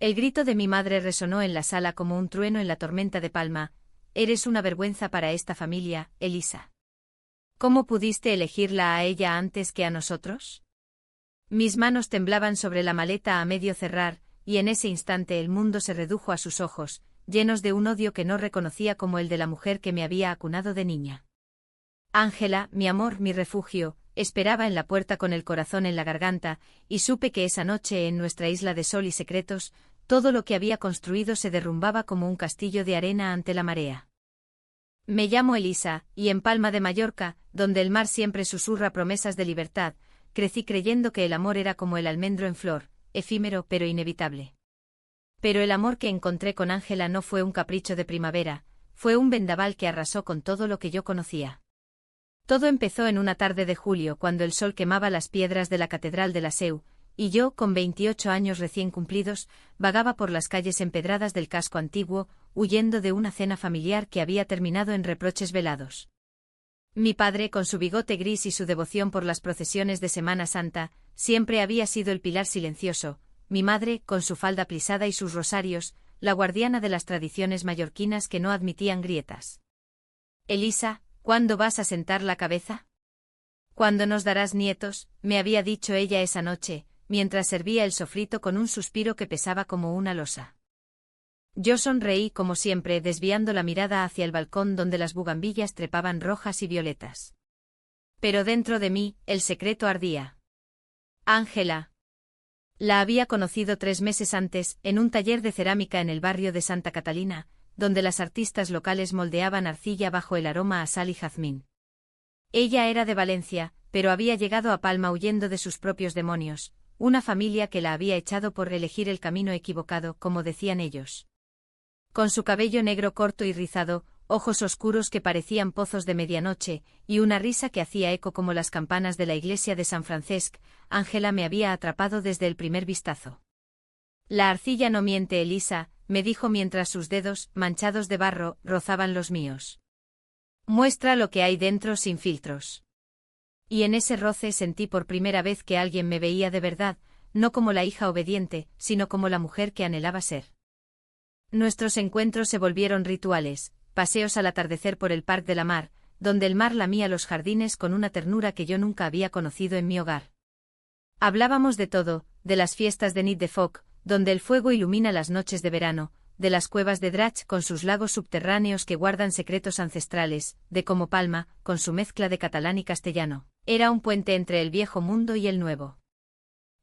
El grito de mi madre resonó en la sala como un trueno en la tormenta de Palma. Eres una vergüenza para esta familia, Elisa. ¿Cómo pudiste elegirla a ella antes que a nosotros? Mis manos temblaban sobre la maleta a medio cerrar, y en ese instante el mundo se redujo a sus ojos, llenos de un odio que no reconocía como el de la mujer que me había acunado de niña. Ángela, mi amor, mi refugio, esperaba en la puerta con el corazón en la garganta, y supe que esa noche en nuestra isla de sol y secretos, todo lo que había construido se derrumbaba como un castillo de arena ante la marea. Me llamo Elisa, y en Palma de Mallorca, donde el mar siempre susurra promesas de libertad, crecí creyendo que el amor era como el almendro en flor, efímero pero inevitable. Pero el amor que encontré con Ángela no fue un capricho de primavera, fue un vendaval que arrasó con todo lo que yo conocía. Todo empezó en una tarde de julio cuando el sol quemaba las piedras de la Catedral de la Seu, y yo, con 28 años recién cumplidos, vagaba por las calles empedradas del casco antiguo, huyendo de una cena familiar que había terminado en reproches velados. Mi padre, con su bigote gris y su devoción por las procesiones de Semana Santa, siempre había sido el pilar silencioso, mi madre, con su falda plisada y sus rosarios, la guardiana de las tradiciones mallorquinas que no admitían grietas. Elisa, ¿cuándo vas a sentar la cabeza? ¿Cuándo nos darás nietos?, me había dicho ella esa noche, mientras servía el sofrito con un suspiro que pesaba como una losa. Yo sonreí como siempre, desviando la mirada hacia el balcón donde las bugambillas trepaban rojas y violetas. Pero dentro de mí, el secreto ardía. Ángela. La había conocido 3 meses antes, en un taller de cerámica en el barrio de Santa Catalina, donde las artistas locales moldeaban arcilla bajo el aroma a sal y jazmín. Ella era de Valencia, pero había llegado a Palma huyendo de sus propios demonios, una familia que la había echado por elegir el camino equivocado, como decían ellos. Con su cabello negro corto y rizado, ojos oscuros que parecían pozos de medianoche, y una risa que hacía eco como las campanas de la iglesia de San Francesc, Ángela me había atrapado desde el primer vistazo. La arcilla no miente, Elisa, me dijo mientras sus dedos, manchados de barro, rozaban los míos. Muestra lo que hay dentro sin filtros. Y en ese roce sentí por primera vez que alguien me veía de verdad, no como la hija obediente, sino como la mujer que anhelaba ser. Nuestros encuentros se volvieron rituales, paseos al atardecer por el Parc de la Mar, donde el mar lamía los jardines con una ternura que yo nunca había conocido en mi hogar. Hablábamos de todo, de las fiestas de Nit de Foc, donde el fuego ilumina las noches de verano, de las cuevas de Drac con sus lagos subterráneos que guardan secretos ancestrales, de cómo Palma, con su mezcla de catalán y castellano, era un puente entre el viejo mundo y el nuevo.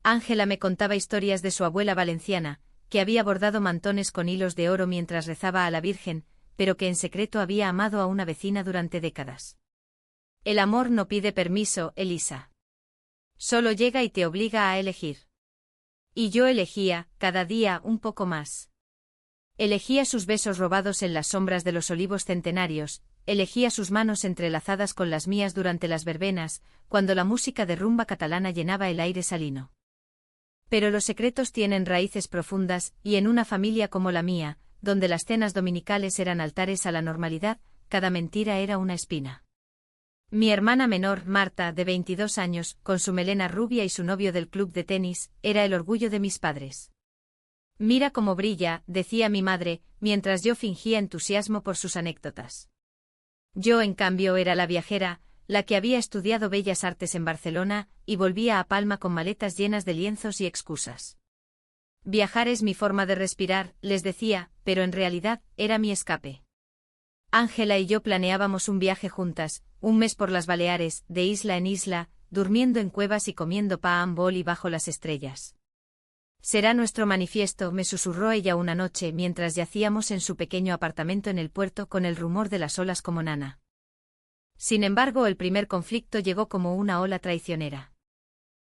Ángela me contaba historias de su abuela valenciana, que había bordado mantones con hilos de oro mientras rezaba a la Virgen, pero que en secreto había amado a una vecina durante décadas. El amor no pide permiso, Elisa. Solo llega y te obliga a elegir. Y yo elegía, cada día, un poco más. Elegía sus besos robados en las sombras de los olivos centenarios, elegía sus manos entrelazadas con las mías durante las verbenas, cuando la música de rumba catalana llenaba el aire salino. Pero los secretos tienen raíces profundas, y en una familia como la mía, donde las cenas dominicales eran altares a la normalidad, cada mentira era una espina. Mi hermana menor, Marta, de 22 años, con su melena rubia y su novio del club de tenis, era el orgullo de mis padres. Mira cómo brilla, decía mi madre, mientras yo fingía entusiasmo por sus anécdotas. Yo, en cambio, era la viajera, la que había estudiado Bellas Artes en Barcelona, y volvía a Palma con maletas llenas de lienzos y excusas. Viajar es mi forma de respirar, les decía, pero en realidad, era mi escape. Ángela y yo planeábamos un viaje juntas, un mes por las Baleares, de isla en isla, durmiendo en cuevas y comiendo pan boli bajo las estrellas. Será nuestro manifiesto, me susurró ella una noche mientras yacíamos en su pequeño apartamento en el puerto con el rumor de las olas como nana. Sin embargo, el primer conflicto llegó como una ola traicionera.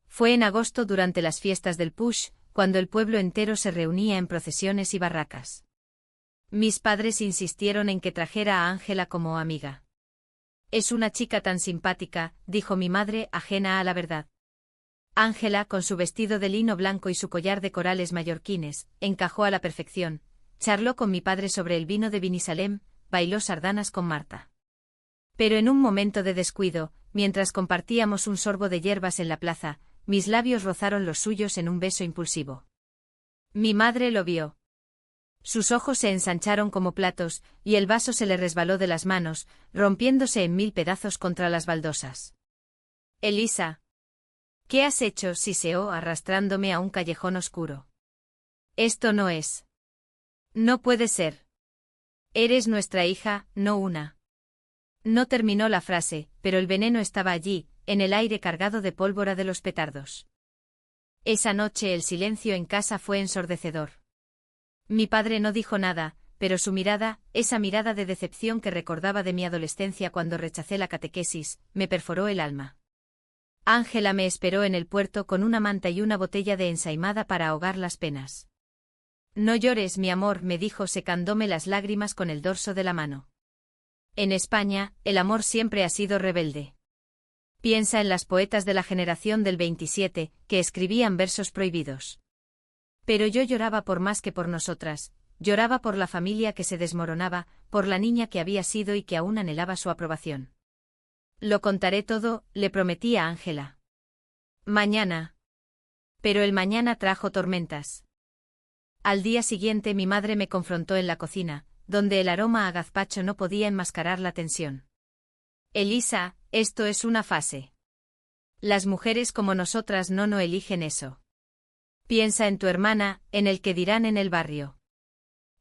Fue en agosto durante las fiestas del Puig, cuando el pueblo entero se reunía en procesiones y barracas. Mis padres insistieron en que trajera a Ángela como amiga. Es una chica tan simpática, dijo mi madre, ajena a la verdad. Ángela, con su vestido de lino blanco y su collar de corales mallorquines, encajó a la perfección, charló con mi padre sobre el vino de Binissalem, bailó sardanas con Marta. Pero en un momento de descuido, mientras compartíamos un sorbo de hierbas en la plaza, mis labios rozaron los suyos en un beso impulsivo. Mi madre lo vio. Sus ojos se ensancharon como platos, y el vaso se le resbaló de las manos, rompiéndose en 1000 pedazos contra las baldosas. Elisa. ¿Qué has hecho? Siseó arrastrándome a un callejón oscuro. Esto no es. No puede ser. Eres nuestra hija, no una. No terminó la frase, pero el veneno estaba allí, en el aire cargado de pólvora de los petardos. Esa noche el silencio en casa fue ensordecedor. Mi padre no dijo nada, pero su mirada, esa mirada de decepción que recordaba de mi adolescencia cuando rechacé la catequesis, me perforó el alma. Ángela me esperó en el puerto con una manta y una botella de ensaimada para ahogar las penas. No llores, mi amor, me dijo secándome las lágrimas con el dorso de la mano. En España, el amor siempre ha sido rebelde. Piensa en las poetas de la generación del 27, que escribían versos prohibidos. Pero yo lloraba por más que por nosotras, lloraba por la familia que se desmoronaba, por la niña que había sido y que aún anhelaba su aprobación. Lo contaré todo, le prometí a Ángela. Mañana. Pero el mañana trajo tormentas. Al día siguiente mi madre me confrontó en la cocina, donde el aroma a gazpacho no podía enmascarar la tensión. Elisa, esto es una fase. Las mujeres como nosotras no eligen eso. Piensa en tu hermana, en el que dirán en el barrio.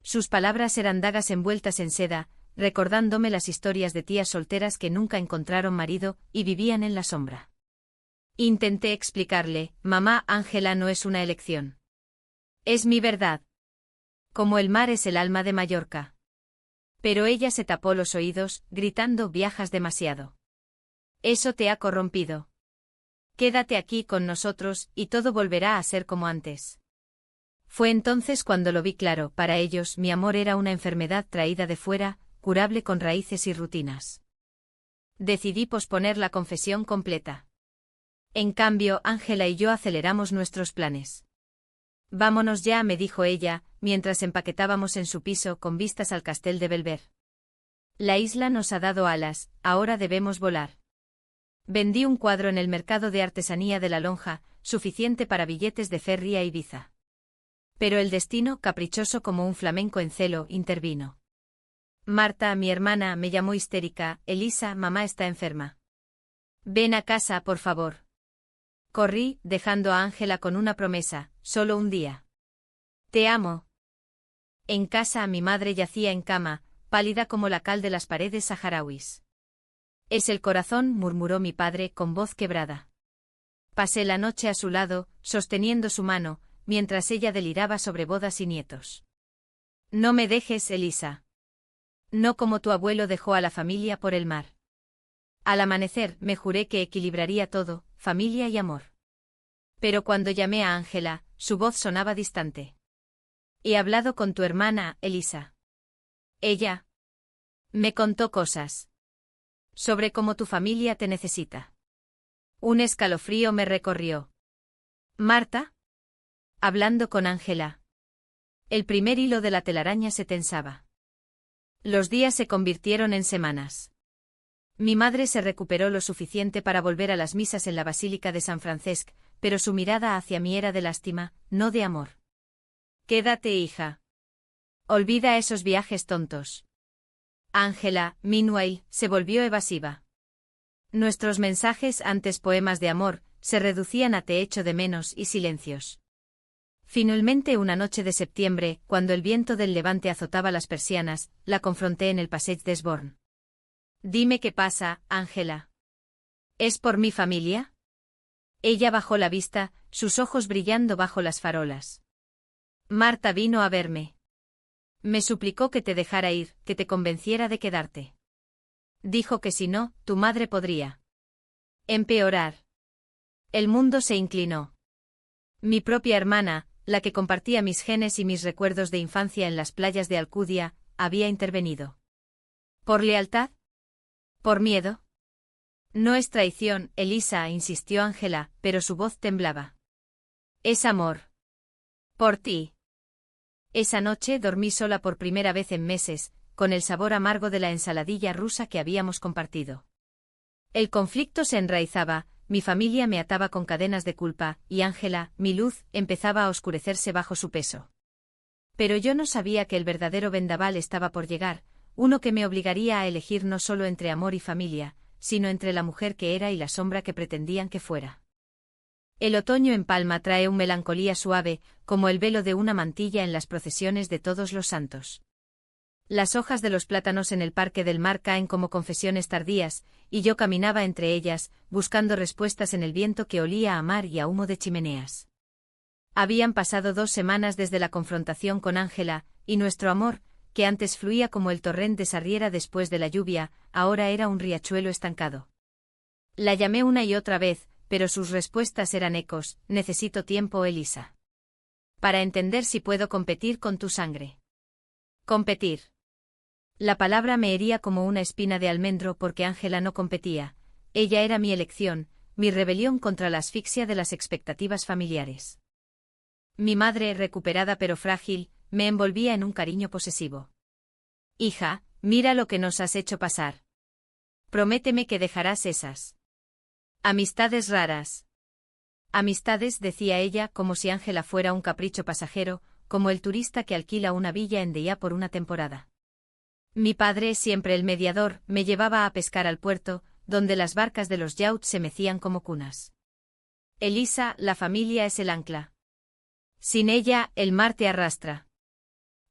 Sus palabras eran dagas envueltas en seda, recordándome las historias de tías solteras que nunca encontraron marido y vivían en la sombra. Intenté explicarle, mamá, Ángela no es una elección. Es mi verdad. Como el mar es el alma de Mallorca. Pero ella se tapó los oídos, gritando, viajas demasiado. Eso te ha corrompido. Quédate aquí con nosotros, y todo volverá a ser como antes. Fue entonces cuando lo vi claro, para ellos mi amor era una enfermedad traída de fuera, curable con raíces y rutinas. Decidí posponer la confesión completa. En cambio, Ángela y yo aceleramos nuestros planes. Vámonos ya, me dijo ella, mientras empaquetábamos en su piso con vistas al Castel de Belver. La isla nos ha dado alas, ahora debemos volar. Vendí un cuadro en el mercado de artesanía de la Lonja, suficiente para billetes de ferry a Ibiza. Pero el destino, caprichoso como un flamenco en celo, intervino. Marta, mi hermana, me llamó histérica, Elisa, mamá está enferma. Ven a casa, por favor. Corrí, dejando a Ángela con una promesa, solo un día. Te amo. En casa mi madre yacía en cama, pálida como la cal de las paredes saharauis. Es el corazón, murmuró mi padre con voz quebrada. Pasé la noche a su lado, sosteniendo su mano, mientras ella deliraba sobre bodas y nietos. No me dejes, Elisa. No como tu abuelo dejó a la familia por el mar. Al amanecer me juré que equilibraría todo, familia y amor. Pero cuando llamé a Ángela, su voz sonaba distante. He hablado con tu hermana, Elisa. Ella me contó cosas sobre cómo tu familia te necesita. Un escalofrío me recorrió. ¿Marta? Hablando con Ángela. El primer hilo de la telaraña se tensaba. Los días se convirtieron en semanas. Mi madre se recuperó lo suficiente para volver a las misas en la Basílica de San Francesc, pero su mirada hacia mí era de lástima, no de amor. Quédate, hija. Olvida esos viajes tontos. Ángela, meanwhile, se volvió evasiva. Nuestros mensajes, antes poemas de amor, se reducían a te echo de menos y silencios. Finalmente una noche de septiembre, cuando el viento del levante azotaba las persianas, la confronté en el Passage des Bornes. Dime qué pasa, Ángela. ¿Es por mi familia? Ella bajó la vista, sus ojos brillando bajo las farolas. Marta vino a verme. Me suplicó que te dejara ir, que te convenciera de quedarte. Dijo que si no, tu madre podría empeorar. El mundo se inclinó. Mi propia hermana, la que compartía mis genes y mis recuerdos de infancia en las playas de Alcudia, había intervenido. ¿Por lealtad? ¿Por miedo? No es traición, Elisa, insistió Ángela, pero su voz temblaba. Es amor. Por ti. Esa noche dormí sola por primera vez en meses, con el sabor amargo de la ensaladilla rusa que habíamos compartido. El conflicto se enraizaba, mi familia me ataba con cadenas de culpa, y Ángela, mi luz, empezaba a oscurecerse bajo su peso. Pero yo no sabía que el verdadero vendaval estaba por llegar, uno que me obligaría a elegir no solo entre amor y familia, sino entre la mujer que era y la sombra que pretendían que fuera. El otoño en Palma trae una melancolía suave, como el velo de una mantilla en las procesiones de Todos los Santos. Las hojas de los plátanos en el Parque del Mar caen como confesiones tardías, y yo caminaba entre ellas, buscando respuestas en el viento que olía a mar y a humo de chimeneas. Habían pasado 2 semanas desde la confrontación con Ángela, y nuestro amor, que antes fluía como el torrente de Sarriera después de la lluvia, ahora era un riachuelo estancado. La llamé una y otra vez, pero sus respuestas eran ecos: necesito tiempo, Elisa. Para entender si puedo competir con tu sangre. Competir. La palabra me hería como una espina de almendro porque Ángela no competía. Ella era mi elección, mi rebelión contra la asfixia de las expectativas familiares. Mi madre, recuperada pero frágil, me envolvía en un cariño posesivo. Hija, mira lo que nos has hecho pasar. Prométeme que dejarás esas amistades raras. Amistades, decía ella, como si Ángela fuera un capricho pasajero, como el turista que alquila una villa en Día por una temporada. Mi padre, siempre el mediador, me llevaba a pescar al puerto, donde las barcas de los yauts se mecían como cunas. Elisa, la familia es el ancla. Sin ella, el mar te arrastra.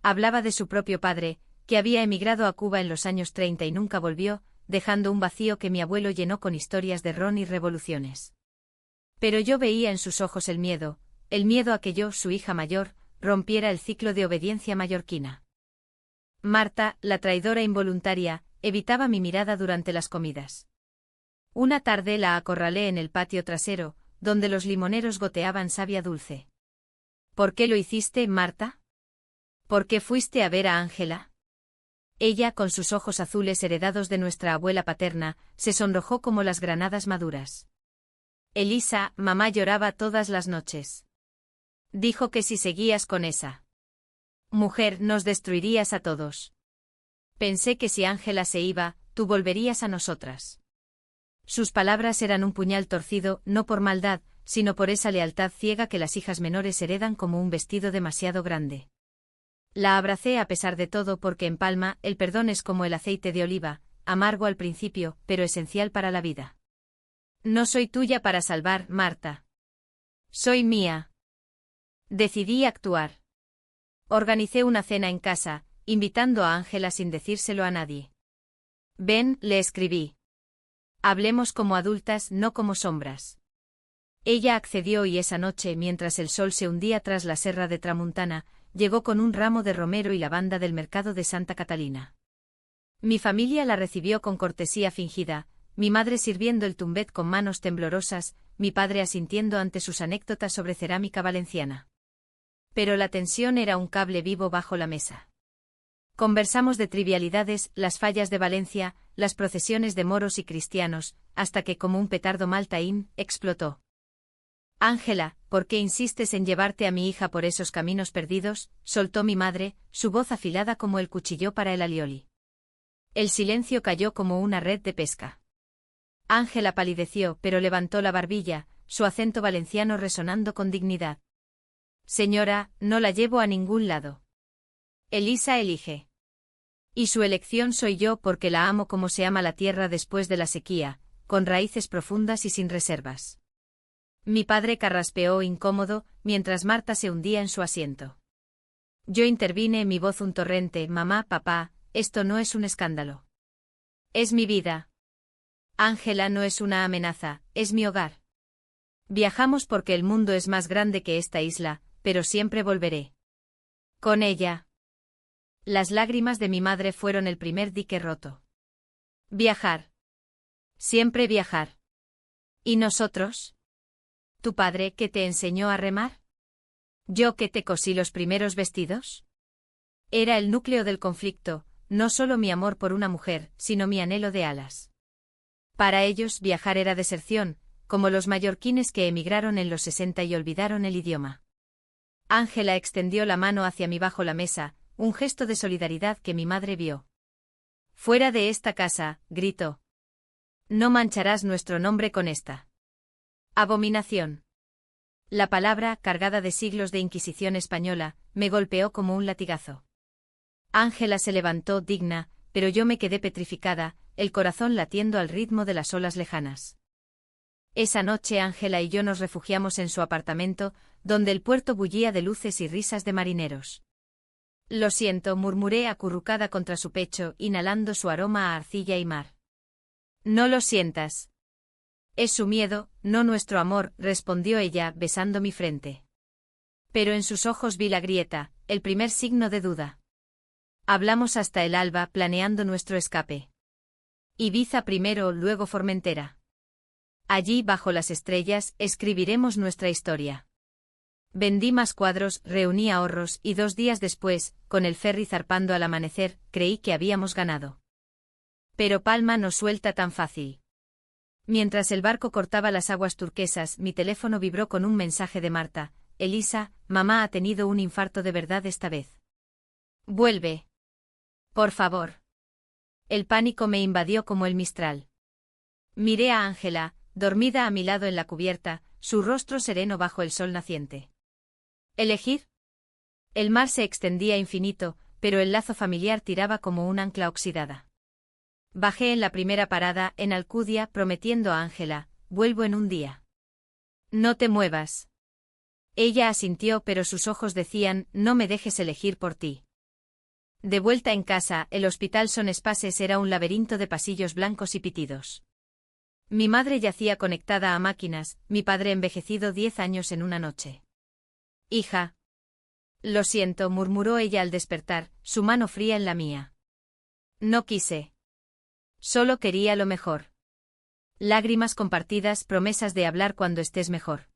Hablaba de su propio padre, que había emigrado a Cuba en los años 30 y nunca volvió, dejando un vacío que mi abuelo llenó con historias de ron y revoluciones. Pero yo veía en sus ojos el miedo a que yo, su hija mayor, rompiera el ciclo de obediencia mallorquina. Marta, la traidora involuntaria, evitaba mi mirada durante las comidas. Una tarde la acorralé en el patio trasero, donde los limoneros goteaban savia dulce. ¿Por qué lo hiciste, Marta? ¿Por qué fuiste a ver a Ángela? Ella, con sus ojos azules heredados de nuestra abuela paterna, se sonrojó como las granadas maduras. Elisa, mamá lloraba todas las noches. Dijo que si seguías con esa mujer nos destruirías a todos. Pensé que si Ángela se iba, tú volverías a nosotras. Sus palabras eran un puñal torcido, no por maldad, sino por esa lealtad ciega que las hijas menores heredan como un vestido demasiado grande. La abracé a pesar de todo porque en Palma el perdón es como el aceite de oliva, amargo al principio, pero esencial para la vida. No soy tuya para salvar, Marta. Soy mía. Decidí actuar. Organicé una cena en casa, invitando a Ángela sin decírselo a nadie. Ven, le escribí. Hablemos como adultas, no como sombras. Ella accedió y esa noche, mientras el sol se hundía tras la serra de Tramuntana, llegó con un ramo de romero y lavanda del mercado de Santa Catalina. Mi familia la recibió con cortesía fingida, mi madre sirviendo el tumbet con manos temblorosas, mi padre asintiendo ante sus anécdotas sobre cerámica valenciana. Pero la tensión era un cable vivo bajo la mesa. Conversamos de trivialidades, las fallas de Valencia, las procesiones de moros y cristianos, hasta que como un petardo maltaín, explotó. Ángela, ¿por qué insistes en llevarte a mi hija por esos caminos perdidos?, soltó mi madre, su voz afilada como el cuchillo para el alioli. El silencio cayó como una red de pesca. Ángela palideció, pero levantó la barbilla, su acento valenciano resonando con dignidad. Señora, no la llevo a ningún lado. Elisa elige. Y su elección soy yo porque la amo como se ama la tierra después de la sequía, con raíces profundas y sin reservas. Mi padre carraspeó incómodo, mientras Marta se hundía en su asiento. Yo intervine, mi voz un torrente: mamá, papá, esto no es un escándalo. Es mi vida. Ángela no es una amenaza, es mi hogar. Viajamos porque el mundo es más grande que esta isla, pero siempre volveré. Con ella. Las lágrimas de mi madre fueron el primer dique roto. Viajar. Siempre viajar. ¿Y nosotros? ¿Tu padre que te enseñó a remar? ¿Yo que te cosí los primeros vestidos? Era el núcleo del conflicto, no solo mi amor por una mujer, sino mi anhelo de alas. Para ellos viajar era deserción, como los mallorquines que emigraron en los 60 y olvidaron el idioma. Ángela extendió la mano hacia mí bajo la mesa, un gesto de solidaridad que mi madre vio. Fuera de esta casa, gritó. No mancharás nuestro nombre con esta Abominación. La palabra, cargada de siglos de Inquisición española, me golpeó como un latigazo. Ángela se levantó digna, pero yo me quedé petrificada, el corazón latiendo al ritmo de las olas lejanas. Esa noche Ángela y yo nos refugiamos en su apartamento, donde el puerto bullía de luces y risas de marineros. Lo siento, murmuré acurrucada contra su pecho, inhalando su aroma a arcilla y mar. No lo sientas. Es su miedo, no nuestro amor, respondió ella, besando mi frente. Pero en sus ojos vi la grieta, el primer signo de duda. Hablamos hasta el alba, planeando nuestro escape. Ibiza primero, luego Formentera. Allí, bajo las estrellas, escribiremos nuestra historia. Vendí más cuadros, reuní ahorros y 2 días después, con el ferry zarpando al amanecer, creí que habíamos ganado. Pero Palma no suelta tan fácil. Mientras el barco cortaba las aguas turquesas, mi teléfono vibró con un mensaje de Marta. Elisa, mamá ha tenido un infarto de verdad esta vez. Vuelve. Por favor. El pánico me invadió como el mistral. Miré a Ángela, dormida a mi lado en la cubierta, su rostro sereno bajo el sol naciente. ¿Elegir? El mar se extendía infinito, pero el lazo familiar tiraba como un ancla oxidada. Bajé en la primera parada, en Alcudia, prometiendo a Ángela, vuelvo en un día. No te muevas. Ella asintió, pero sus ojos decían, no me dejes elegir por ti. De vuelta en casa, el hospital Son Espases era un laberinto de pasillos blancos y pitidos. Mi madre yacía conectada a máquinas, mi padre envejecido 10 años en una noche. Hija. Lo siento, murmuró ella al despertar, su mano fría en la mía. No quise. Solo quería lo mejor. Lágrimas compartidas, promesas de hablar cuando estés mejor.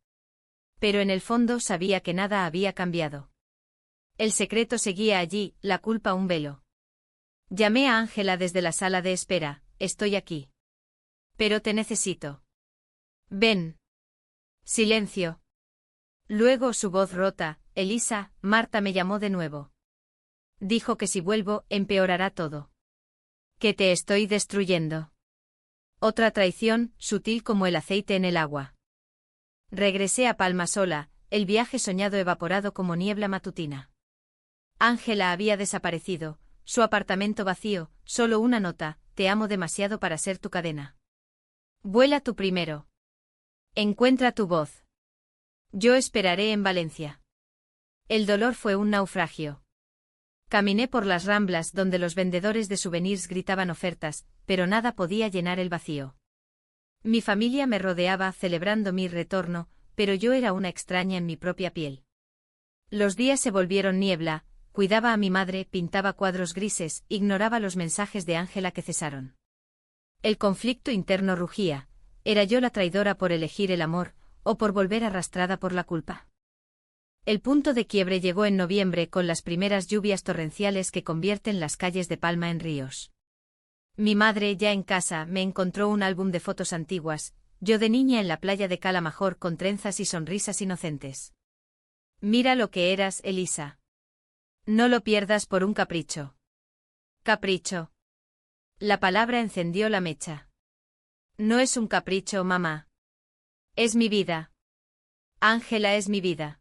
Pero en el fondo sabía que nada había cambiado. El secreto seguía allí, la culpa un velo. Llamé a Ángela desde la sala de espera, estoy aquí. Pero te necesito. Ven. Silencio. Luego su voz rota, Elisa, Marta me llamó de nuevo. Dijo que si vuelvo, empeorará todo. Que te estoy destruyendo. Otra traición, sutil como el aceite en el agua. Regresé a Palma sola, el viaje soñado evaporado como niebla matutina. Ángela había desaparecido, su apartamento vacío, solo una nota, te amo demasiado para ser tu cadena. Vuela tú primero. Encuentra tu voz. Yo esperaré en Valencia. El dolor fue un naufragio. Caminé por las ramblas donde los vendedores de souvenirs gritaban ofertas, pero nada podía llenar el vacío. Mi familia me rodeaba celebrando mi retorno, pero yo era una extraña en mi propia piel. Los días se volvieron niebla, cuidaba a mi madre, pintaba cuadros grises, ignoraba los mensajes de Ángela que cesaron. El conflicto interno rugía, ¿era yo la traidora por elegir el amor, o por volver arrastrada por la culpa? El punto de quiebre llegó en noviembre con las primeras lluvias torrenciales que convierten las calles de Palma en ríos. Mi madre, ya en casa, me encontró un álbum de fotos antiguas, yo de niña en la playa de Calamajor con trenzas y sonrisas inocentes. Mira lo que eras, Elisa. No lo pierdas por un capricho. Capricho. La palabra encendió la mecha. No es un capricho, mamá. Es mi vida. Ángela es mi vida.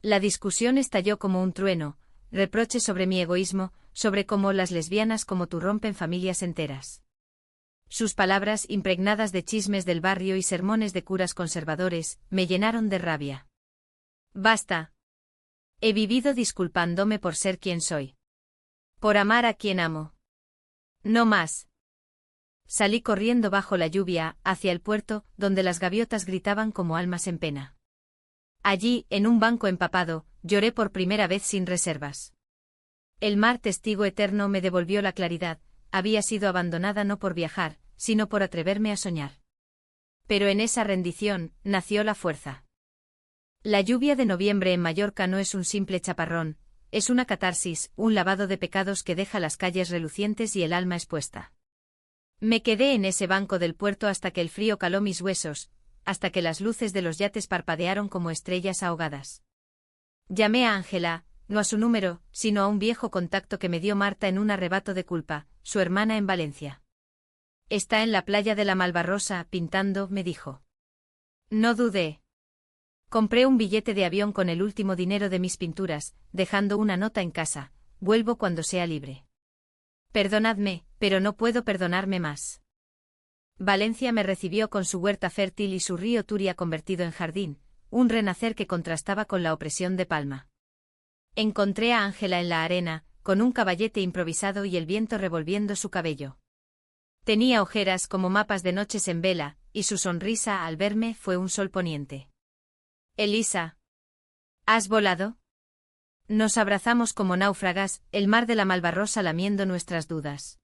La discusión estalló como un trueno, reproches sobre mi egoísmo, sobre cómo las lesbianas como tú rompen familias enteras. Sus palabras, impregnadas de chismes del barrio y sermones de curas conservadores, me llenaron de rabia. Basta. He vivido disculpándome por ser quien soy. Por amar a quien amo. No más. Salí corriendo bajo la lluvia, hacia el puerto, donde las gaviotas gritaban como almas en pena. Allí, en un banco empapado, lloré por primera vez sin reservas. El mar testigo eterno me devolvió la claridad, había sido abandonada no por viajar, sino por atreverme a soñar. Pero en esa rendición, nació la fuerza. La lluvia de noviembre en Mallorca no es un simple chaparrón, es una catarsis, un lavado de pecados que deja las calles relucientes y el alma expuesta. Me quedé en ese banco del puerto hasta que el frío caló mis huesos, hasta que las luces de los yates parpadearon como estrellas ahogadas. Llamé a Ángela, no a su número, sino a un viejo contacto que me dio Marta en un arrebato de culpa, su hermana en Valencia. Está en la playa de la Malvarrosa, pintando, me dijo. No dudé. Compré un billete de avión con el último dinero de mis pinturas, dejando una nota en casa: vuelvo cuando sea libre. Perdonadme, pero no puedo perdonarme más. Valencia me recibió con su huerta fértil y su río Turia convertido en jardín, un renacer que contrastaba con la opresión de Palma. Encontré a Ángela en la arena, con un caballete improvisado y el viento revolviendo su cabello. Tenía ojeras como mapas de noches en vela, y su sonrisa al verme fue un sol poniente. Elisa. ¿Has volado? Nos abrazamos como náufragas, el mar de la Malvarrosa lamiendo nuestras dudas.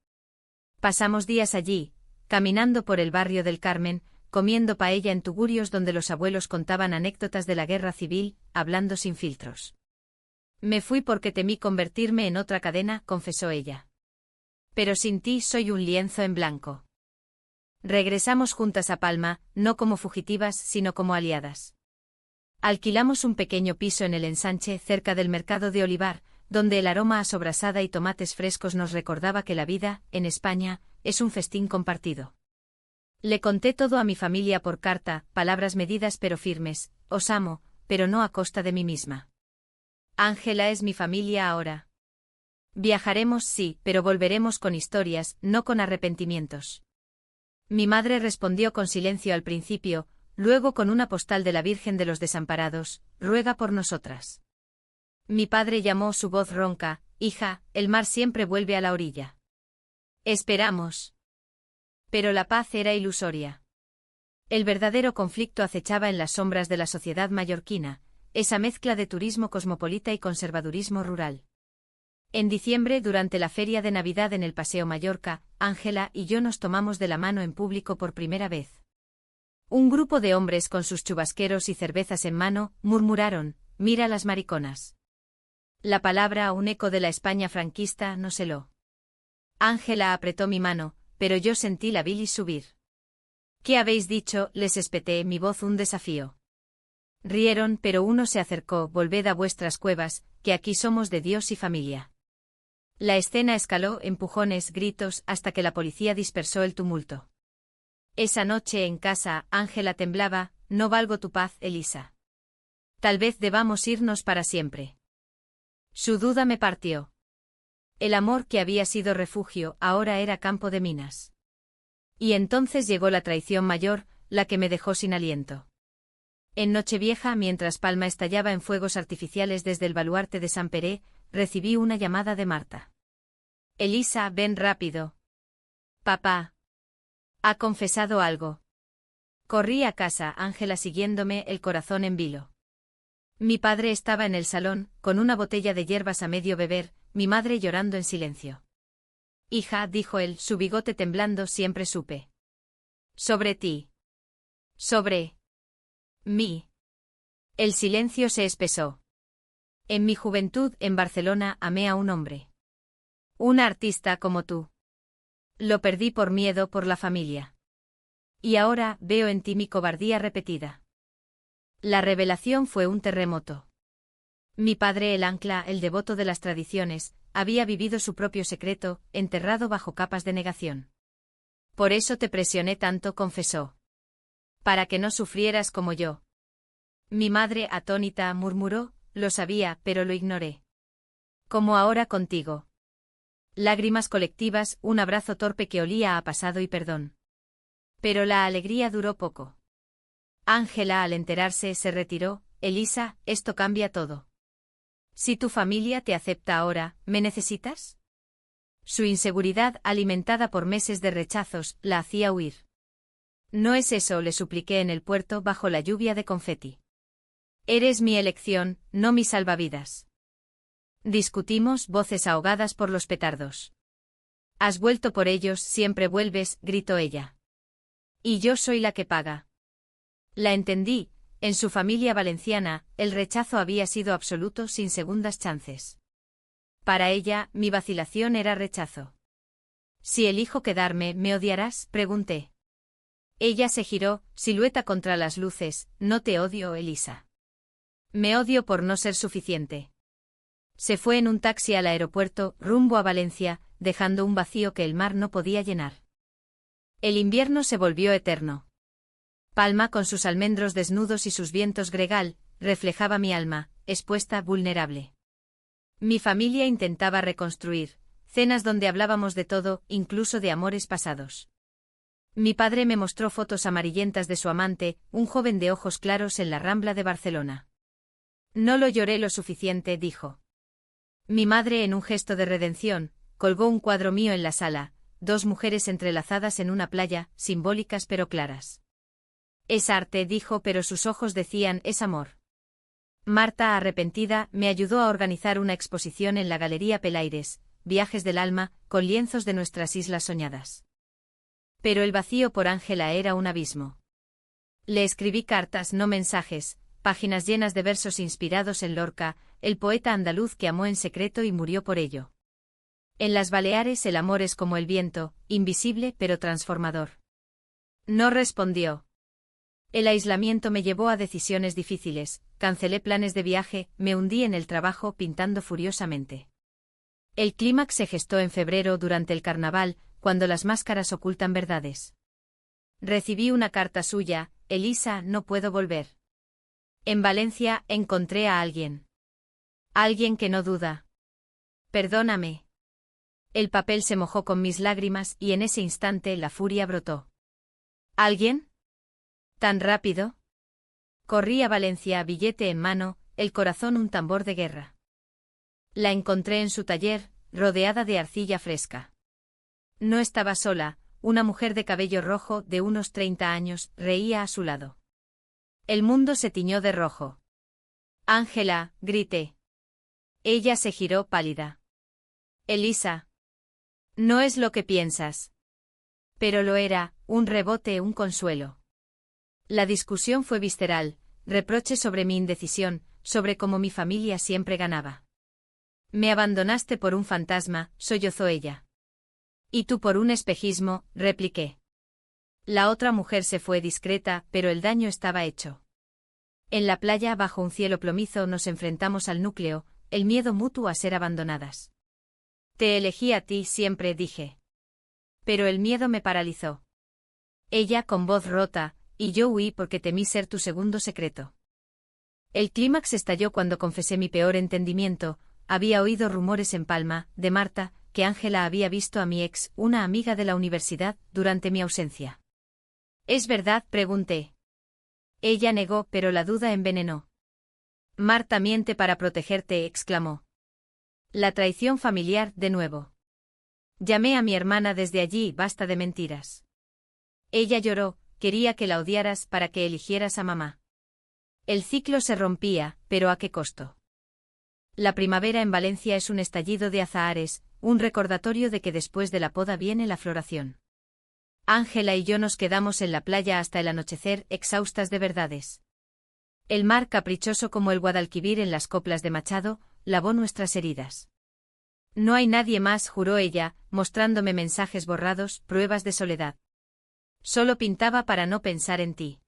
Pasamos días allí, caminando por el barrio del Carmen, comiendo paella en tugurios donde los abuelos contaban anécdotas de la guerra civil, hablando sin filtros. Me fui porque temí convertirme en otra cadena, confesó ella. Pero sin ti soy un lienzo en blanco. Regresamos juntas a Palma, no como fugitivas, sino como aliadas. Alquilamos un pequeño piso en el ensanche cerca del mercado de Olivar, donde el aroma a sobrasada y tomates frescos nos recordaba que la vida, en España, es un festín compartido. Le conté todo a mi familia por carta, palabras medidas pero firmes: os amo, pero no a costa de mí misma. Ángela es mi familia ahora. Viajaremos sí, pero volveremos con historias, no con arrepentimientos. Mi madre respondió con silencio al principio, luego con una postal de la Virgen de los Desamparados: ruega por nosotras. Mi padre llamó su voz ronca: hija, el mar siempre vuelve a la orilla. Esperamos. Pero la paz era ilusoria. El verdadero conflicto acechaba en las sombras de la sociedad mallorquina, esa mezcla de turismo cosmopolita y conservadurismo rural. En diciembre, durante la feria de Navidad en el Paseo Mallorca, Ángela y yo nos tomamos de la mano en público por primera vez. Un grupo de hombres con sus chubasqueros y cervezas en mano, murmuraron: mira las mariconas. La palabra, un eco de la España franquista, nos heló. Ángela apretó mi mano, pero yo sentí la bilis subir. ¿Qué habéis dicho?, les espeté, mi voz un desafío. Rieron, pero uno se acercó: volved a vuestras cuevas, que aquí somos de Dios y familia. La escena escaló, empujones, gritos, hasta que la policía dispersó el tumulto. Esa noche en casa, Ángela temblaba: no valgo tu paz, Elisa. Tal vez debamos irnos para siempre. Su duda me partió. El amor que había sido refugio ahora era campo de minas. Y entonces llegó la traición mayor, la que me dejó sin aliento. En Nochevieja, mientras Palma estallaba en fuegos artificiales desde el baluarte de San Peré, recibí una llamada de Marta. Elisa, ven rápido. Papá ha confesado algo. Corrí a casa, Ángela siguiéndome, el corazón en vilo. Mi padre estaba en el salón, con una botella de hierbas a medio beber, mi madre llorando en silencio. Hija, dijo él, su bigote temblando, siempre supe. Sobre ti. Sobre mí. El silencio se espesó. En mi juventud, en Barcelona, amé a un hombre. Un artista como tú. Lo perdí por miedo, por la familia. Y ahora, veo en ti mi cobardía repetida. La revelación fue un terremoto. Mi padre, el ancla, el devoto de las tradiciones, había vivido su propio secreto, enterrado bajo capas de negación. Por eso te presioné tanto, confesó. Para que no sufrieras como yo. Mi madre, atónita, murmuró: lo sabía, pero lo ignoré. Como ahora contigo. Lágrimas colectivas, un abrazo torpe que olía a pasado y perdón. Pero la alegría duró poco. Ángela, al enterarse, se retiró. Elisa, esto cambia todo. Si tu familia te acepta ahora, ¿me necesitas? Su inseguridad, alimentada por meses de rechazos, la hacía huir. No es eso, le supliqué en el puerto bajo la lluvia de confeti. Eres mi elección, no mi salvavidas. Discutimos, voces ahogadas por los petardos. Has vuelto por ellos, siempre vuelves, gritó ella. Y yo soy la que paga. La entendí. En su familia valenciana, el rechazo había sido absoluto, sin segundas chances. Para ella, mi vacilación era rechazo. Si elijo quedarme, ¿me odiarás?, pregunté. Ella se giró, silueta contra las luces. No te odio, Elisa. Me odio por no ser suficiente. Se fue en un taxi al aeropuerto, rumbo a Valencia, dejando un vacío que el mar no podía llenar. El invierno se volvió eterno. Palma con sus almendros desnudos y sus vientos gregal, reflejaba mi alma, expuesta, vulnerable. Mi familia intentaba reconstruir, cenas donde hablábamos de todo, incluso de amores pasados. Mi padre me mostró fotos amarillentas de su amante, un joven de ojos claros en la Rambla de Barcelona. No lo lloré lo suficiente, dijo. Mi madre, en un gesto de redención, colgó un cuadro mío en la sala, dos mujeres entrelazadas en una playa, simbólicas pero claras. Es arte, dijo, pero sus ojos decían, es amor. Marta, arrepentida, me ayudó a organizar una exposición en la Galería Pelaires, Viajes del Alma, con lienzos de nuestras islas soñadas. Pero el vacío por Ángela era un abismo. Le escribí cartas, no mensajes, páginas llenas de versos inspirados en Lorca, el poeta andaluz que amó en secreto y murió por ello. En las Baleares el amor es como el viento, invisible pero transformador. No respondió. El aislamiento me llevó a decisiones difíciles, cancelé planes de viaje, me hundí en el trabajo pintando furiosamente. El clímax se gestó en febrero durante el carnaval, cuando las máscaras ocultan verdades. Recibí una carta suya, Elisa, no puedo volver. En Valencia encontré a alguien. Alguien que no duda. Perdóname. El papel se mojó con mis lágrimas y en ese instante la furia brotó. ¿Alguien? ¿Tan rápido? Corrí a Valencia, billete en mano, el corazón un tambor de guerra. La encontré en su taller, rodeada de arcilla fresca. No estaba sola, una mujer de cabello rojo de unos 30 años reía a su lado. El mundo se tiñó de rojo. Ángela, grité. Ella se giró pálida. Elisa. No es lo que piensas. Pero lo era, un rebote, un consuelo. La discusión fue visceral, reproche sobre mi indecisión, sobre cómo mi familia siempre ganaba. Me abandonaste por un fantasma, sollozó ella. Y tú por un espejismo, repliqué. La otra mujer se fue discreta, pero el daño estaba hecho. En la playa, bajo un cielo plomizo, nos enfrentamos al núcleo, el miedo mutuo a ser abandonadas. Te elegí a ti siempre, dije. Pero el miedo me paralizó. Ella con voz rota, y yo huí porque temí ser tu segundo secreto. El clímax estalló cuando confesé mi peor entendimiento. Había oído rumores en Palma, de Marta, que Ángela había visto a mi ex, una amiga de la universidad, durante mi ausencia. ¿Es verdad?, pregunté. Ella negó, pero la duda envenenó. Marta miente para protegerte, exclamó. La traición familiar, de nuevo. Llamé a mi hermana desde allí, basta de mentiras. Ella lloró, quería que la odiaras para que eligieras a mamá. El ciclo se rompía, pero ¿a qué costo? La primavera en Valencia es un estallido de azahares, un recordatorio de que después de la poda viene la floración. Ángela y yo nos quedamos en la playa hasta el anochecer, exhaustas de verdades. El mar, caprichoso como el Guadalquivir en las coplas de Machado, lavó nuestras heridas. No hay nadie más, juró ella, mostrándome mensajes borrados, pruebas de soledad. Solo pintaba para no pensar en ti.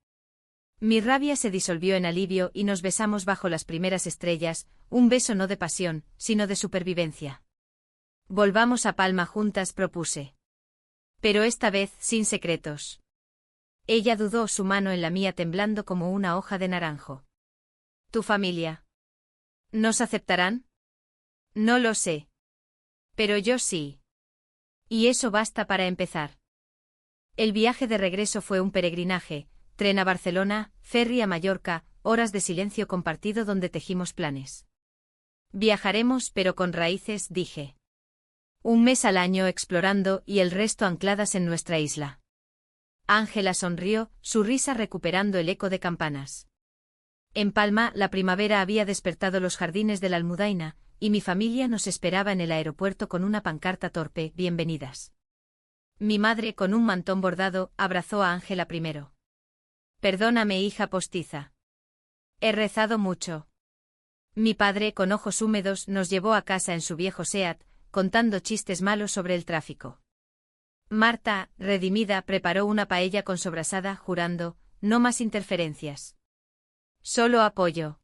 Mi rabia se disolvió en alivio y nos besamos bajo las primeras estrellas, un beso no de pasión, sino de supervivencia. Volvamos a Palma juntas, propuse. Pero esta vez sin secretos. Ella dudó, su mano en la mía temblando como una hoja de naranjo. ¿Tu familia? ¿Nos aceptarán? No lo sé. Pero yo sí. Y eso basta para empezar. El viaje de regreso fue un peregrinaje, tren a Barcelona, ferry a Mallorca, horas de silencio compartido donde tejimos planes. Viajaremos pero con raíces, dije. Un mes al año explorando y el resto ancladas en nuestra isla. Ángela sonrió, su risa recuperando el eco de campanas. En Palma, la primavera había despertado los jardines de la Almudaina, y mi familia nos esperaba en el aeropuerto con una pancarta torpe, bienvenidas. Mi madre, con un mantón bordado, abrazó a Ángela primero. Perdóname, hija postiza. He rezado mucho. Mi padre, con ojos húmedos, nos llevó a casa en su viejo Seat, contando chistes malos sobre el tráfico. Marta, redimida, preparó una paella con sobrasada, jurando, no más interferencias. Solo apoyo.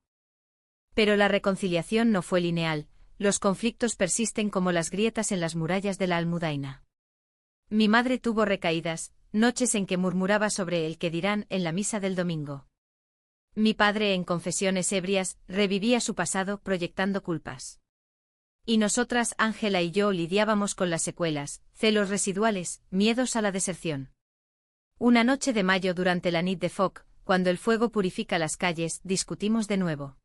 Pero la reconciliación no fue lineal, los conflictos persisten como las grietas en las murallas de la Almudaina. Mi madre tuvo recaídas, noches en que murmuraba sobre el que dirán en la misa del domingo. Mi padre, en confesiones ebrias, revivía su pasado proyectando culpas. Y nosotras, Ángela y yo, lidiábamos con las secuelas, celos residuales, miedos a la deserción. Una noche de mayo durante la nit de foc, cuando el fuego purifica las calles, discutimos de nuevo.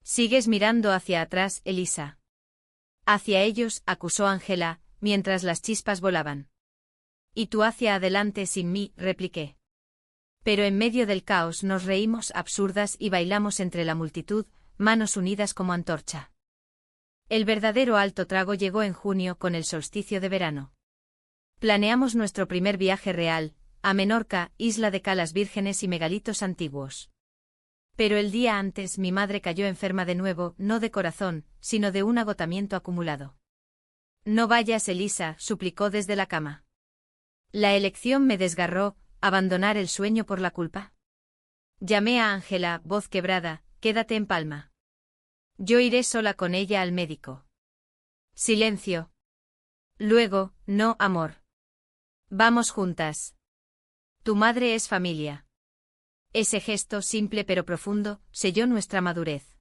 «Sigues mirando hacia atrás, Elisa». «Hacia ellos», acusó Ángela, mientras las chispas volaban. «Y tú hacia adelante sin mí», repliqué. Pero en medio del caos nos reímos absurdas y bailamos entre la multitud, manos unidas como antorcha. El verdadero alto trago llegó en junio con el solsticio de verano. Planeamos nuestro primer viaje real, a Menorca, isla de calas vírgenes y megalitos antiguos. Pero el día antes mi madre cayó enferma de nuevo, no de corazón, sino de un agotamiento acumulado. «No vayas, Elisa», suplicó desde la cama. La elección me desgarró, ¿abandonar el sueño por la culpa? Llamé a Ángela, voz quebrada, «Quédate en Palma. Yo iré sola con ella al médico». Silencio. Luego, «No, amor. Vamos juntas. Tu madre es familia». Ese gesto, simple pero profundo, selló nuestra madurez.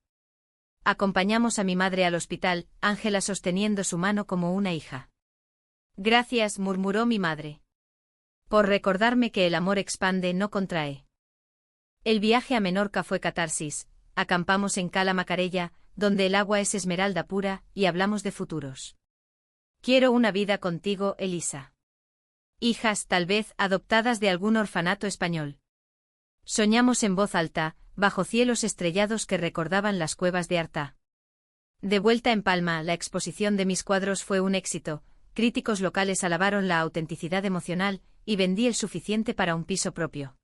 Acompañamos a mi madre al hospital, Ángela sosteniendo su mano como una hija. «Gracias», murmuró mi madre. «Por recordarme que el amor expande, no contrae». El viaje a Menorca fue catarsis. Acampamos en Cala Macarella, donde el agua es esmeralda pura, y hablamos de futuros. «Quiero una vida contigo, Elisa. Hijas, tal vez, adoptadas de algún orfanato español». Soñamos en voz alta, bajo cielos estrellados que recordaban las cuevas de Artá. De vuelta en Palma, la exposición de mis cuadros fue un éxito. Críticos locales alabaron la autenticidad emocional, y vendí el suficiente para un piso propio.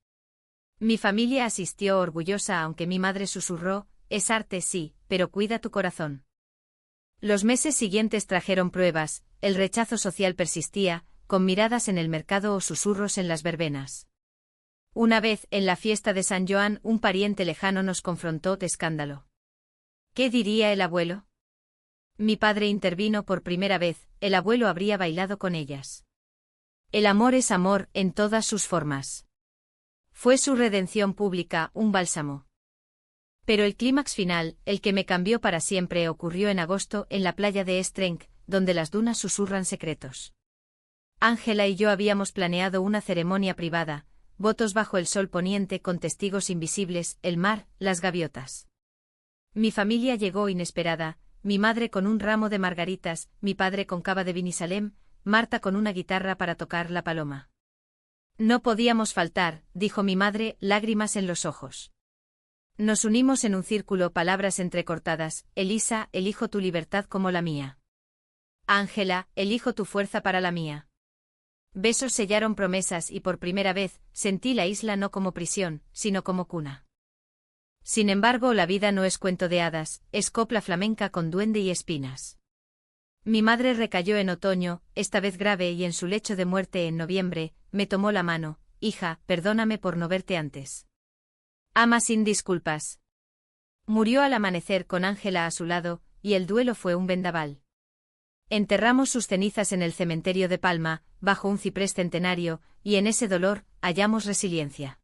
Mi familia asistió orgullosa, aunque mi madre susurró: «Es arte, sí, pero cuida tu corazón». Los meses siguientes trajeron pruebas, el rechazo social persistía, con miradas en el mercado o susurros en las verbenas. Una vez, en la fiesta de San Joan, un pariente lejano nos confrontó de escándalo. ¿Qué diría el abuelo? Mi padre intervino por primera vez, el abuelo habría bailado con ellas. El amor es amor, en todas sus formas. Fue su redención pública, un bálsamo. Pero el clímax final, el que me cambió para siempre, ocurrió en agosto, en la playa de Estrenc, donde las dunas susurran secretos. Ángela y yo habíamos planeado una ceremonia privada, votos bajo el sol poniente con testigos invisibles, el mar, las gaviotas. Mi familia llegó inesperada, mi madre con un ramo de margaritas, mi padre con cava de Binisalem, Marta con una guitarra para tocar la paloma. «No podíamos faltar», dijo mi madre, lágrimas en los ojos. Nos unimos en un círculo, palabras entrecortadas: «Elisa, elijo tu libertad como la mía». «Ángela, elijo tu fuerza para la mía». Besos sellaron promesas y por primera vez, sentí la isla no como prisión, sino como cuna. Sin embargo, la vida no es cuento de hadas, es copla flamenca con duende y espinas. Mi madre recayó en otoño, esta vez grave, y en su lecho de muerte en noviembre, me tomó la mano: «Hija, perdóname por no verte antes». «Ama sin disculpas». Murió al amanecer con Ángela a su lado, y el duelo fue un vendaval. Enterramos sus cenizas en el cementerio de Palma, bajo un ciprés centenario, y en ese dolor, hallamos resiliencia.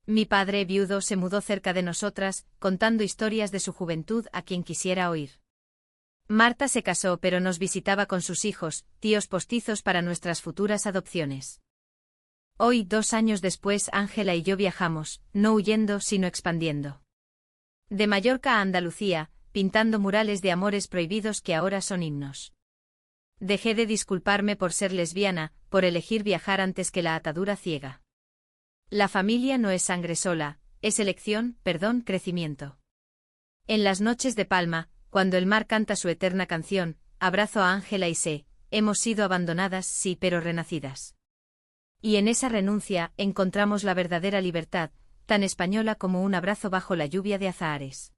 Mi padre, viudo, se mudó cerca de nosotras, contando historias de su juventud a quien quisiera oír. Marta se casó, pero nos visitaba con sus hijos, tíos postizos para nuestras futuras adopciones. Hoy, 2 años después, Ángela y yo viajamos, no huyendo, sino expandiendo. De Mallorca a Andalucía, pintando murales de amores prohibidos que ahora son himnos. Dejé de disculparme por ser lesbiana, por elegir viajar antes que la atadura ciega. La familia no es sangre sola, es elección, perdón, crecimiento. En las noches de Palma, cuando el mar canta su eterna canción, abrazo a Ángela y sé: hemos sido abandonadas, sí, pero renacidas. Y en esa renuncia encontramos la verdadera libertad, tan española como un abrazo bajo la lluvia de azahares.